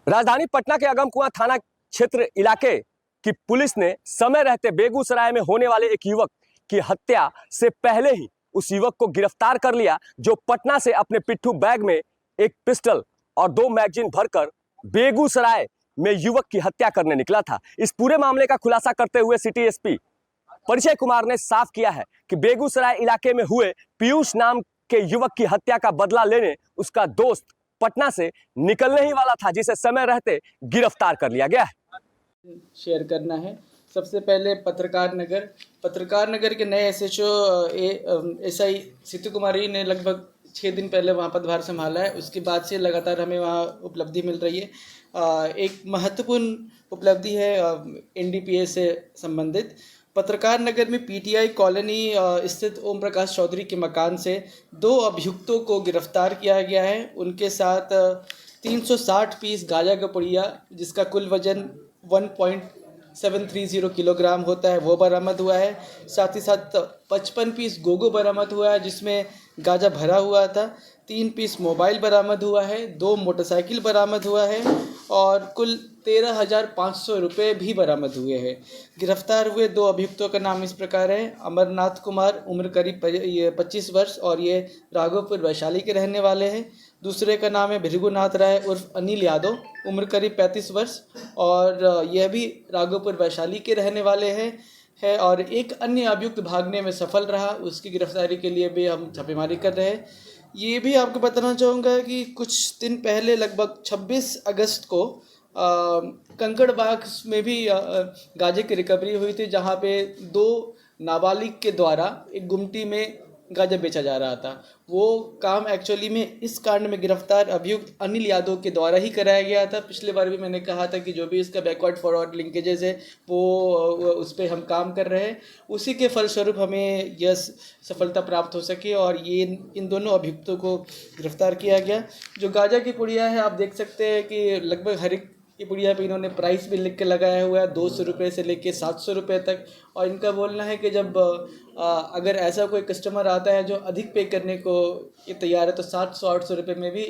राजधानी पटना के अगमकुआं थाना क्षेत्र इलाके की पुलिस ने समय रहते बेगूसराय में होने वाले एक युवक की हत्या से पहले ही उस युवक को गिरफ्तार कर लिया, जो पटना से अपने पिट्ठू बैग में एक पिस्टल और 2 मैगजीन भरकर बेगूसराय में युवक की हत्या करने निकला था। इस पूरे मामले का खुलासा करते हुए सिटी एसपी परिचय कुमार ने साफ किया है कि बेगूसराय इलाके में हुए पीयूष नाम के युवक की हत्या का बदला लेने उसका दोस्त पटना से निकलने ही वाला था, जिसे समय रहते गिरफ्तार कर लिया गया है। शेयर करना है। सबसे पहले पत्रकार नगर के नए एसएचओ एसआई सीतू कुमारी ने लगभग 6 दिन पहले वहाँ पदभार संभाला है। उसके बाद से लगातार हमें वहाँ उपलब्धि मिल रही है। एक महत्वपूर्ण उपलब्धि है एनडीपीएस से संबंधित। पत्रकार नगर में पीटीआई कॉलोनी स्थित ओम प्रकाश चौधरी के मकान से 2 अभियुक्तों को गिरफ्तार किया गया है। उनके साथ 360 पीस गांजा का पुड़िया, जिसका कुल वजन 1.730 किलोग्राम होता है, वो बरामद हुआ है। साथ ही साथ 55 पीस गोगो बरामद हुआ है, जिसमें गांजा भरा हुआ था। 3 पीस मोबाइल बरामद हुआ है, 2 मोटरसाइकिल बरामद हुआ है और कुल 13,500 रुपये भी बरामद हुए हैं। गिरफ्तार हुए 2 अभियुक्तों का नाम इस प्रकार है। अमरनाथ कुमार, उम्र करीब 25 वर्ष और ये राघोपुर वैशाली के रहने वाले हैं। दूसरे का नाम है भृगुनाथ राय उर्फ अनिल यादव, उम्र करीब 35 वर्ष और यह भी राघोपुर वैशाली के रहने वाले हैं। और एक अन्य अभियुक्त भागने में सफल रहा, उसकी गिरफ्तारी के लिए भी हम छापेमारी कर रहे हैं। ये भी आपको बताना चाहूँगा कि कुछ दिन पहले लगभग 26 अगस्त को कंकड़बाग में भी गांजे की रिकवरी हुई थी, जहाँ पे 2 नाबालिग के द्वारा एक गुमटी में गांजा बेचा जा रहा था। वो काम एक्चुअली में इस कांड में गिरफ्तार अभियुक्त अनिल यादव के द्वारा ही कराया गया था। पिछले बार भी मैंने कहा था कि जो भी इसका बैकवर्ड फॉरवर्ड लिंकेजेस है वो उस पर हम काम कर रहे हैं। उसी के फलस्वरूप हमें यह सफलता प्राप्त हो सके और ये इन दोनों अभियुक्तों को गिरफ्तार किया गया। जो गांजा की पुड़िया है, आप देख सकते हैं कि लगभग हर एक की पुड़िया पे इन्होंने प्राइस भी लिख के लगाया हुआ है, 200 रुपये से लेके 700 रुपये तक। और इनका बोलना है कि जब अगर ऐसा कोई कस्टमर आता है जो अधिक पे करने को ये तैयार है, तो 700-800 रुपये में भी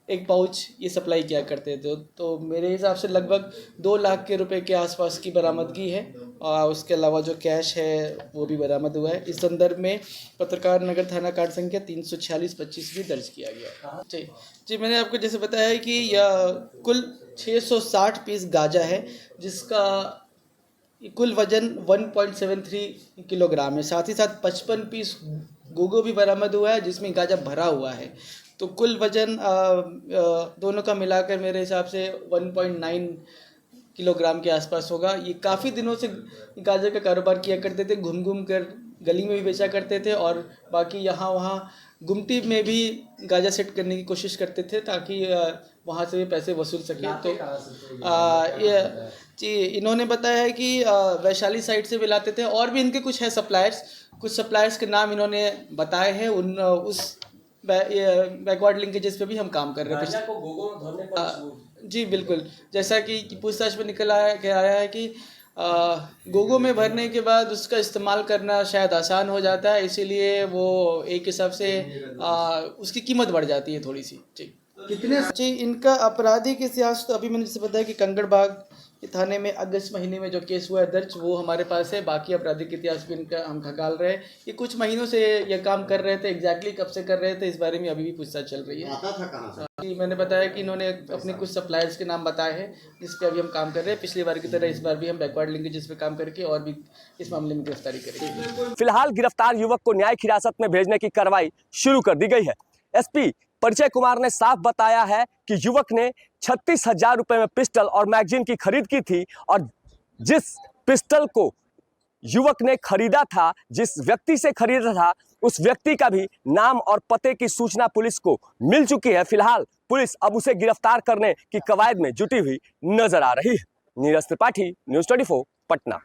एक पाउच ये सप्लाई किया करते थे। तो मेरे हिसाब से लगभग 2 लाख के रुपए के आसपास की बरामदगी है और उसके अलावा जो कैश है वो भी बरामद हुआ है। इस संदर्भ में पत्रकार नगर थाना कार्ड संख्या 346-25 भी दर्ज किया गया है। जी, मैंने आपको जैसे बताया है कि यह कुल 660 पीस गांजा है, जिसका कुल वजन 1.73 किलोग्राम है। साथ ही साथ 55 पीस गोगो भी बरामद हुआ है, जिसमें गांजा भरा हुआ है। तो कुल वजन दोनों का मिलाकर मेरे हिसाब से 1.9 किलोग्राम के आसपास होगा। ये काफ़ी दिनों से गांजे का कारोबार किया करते थे, घूम घूम कर गली में भी बेचा करते थे और बाकी यहाँ वहाँ गुमटी में भी गांजा सेट करने की कोशिश करते थे, ताकि वहाँ से भी पैसे वसूल सके। तो जी, इन्होंने बताया है कि वैशाली साइड से भी लाते थे और भी इनके कुछ सप्लायर्स के नाम इन्होंने बताए हैं। उस बैकवर्ड लिंकेजेस पे भी हम काम कर रहे हैं। जी बिल्कुल, जैसा कि पूछताछ में निकल आया है कि गोगो में भरने के बाद उसका इस्तेमाल करना शायद आसान हो जाता है, इसीलिए वो एक हिसाब से उसकी कीमत बढ़ जाती है थोड़ी सी। जी, इनका आपराधिक इतिहास तो अभी मैंने जैसे बताया कि कंकड़बाग थाने में अगस्त महीने में जो केस हुआ है दर्ज, वो हमारे पास है। बाकी आपराधिक इतिहास भी इनका हम खंगाल रहे हैं। ये कुछ महीनों से ये काम कर रहे थे, एग्जैक्टली कब से कर रहे थे इस बारे में अभी भी पूछताछ चल रही है। आता था कहाँ से? जी, मैंने बताया कि इन्होंने अपने कुछ सप्लायर्स के नाम बताए हैं, जिस पे अभी हम काम कर रहे हैं। पिछली बार की तरह इस बार भी हम बैकवर्ड लिंकेजेस पे काम करके और भी इस मामले में गिरफ्तारी करेंगे। फिलहाल गिरफ्तार युवक को न्यायिक हिरासत में भेजने की कार्रवाई शुरू कर दी गई है। एसपी परिचय कुमार ने साफ बताया है कि युवक ने 36,000 रुपए में पिस्टल और मैगजीन की खरीद की थी और जिस पिस्टल को युवक ने खरीदा था, जिस व्यक्ति से खरीदा था, उस व्यक्ति का भी नाम और पते की सूचना पुलिस को मिल चुकी है। फिलहाल पुलिस अब उसे गिरफ्तार करने की कवायद में जुटी हुई नजर आ रही है। नीरज त्रिपाठी, न्यूज़ 24, पटना।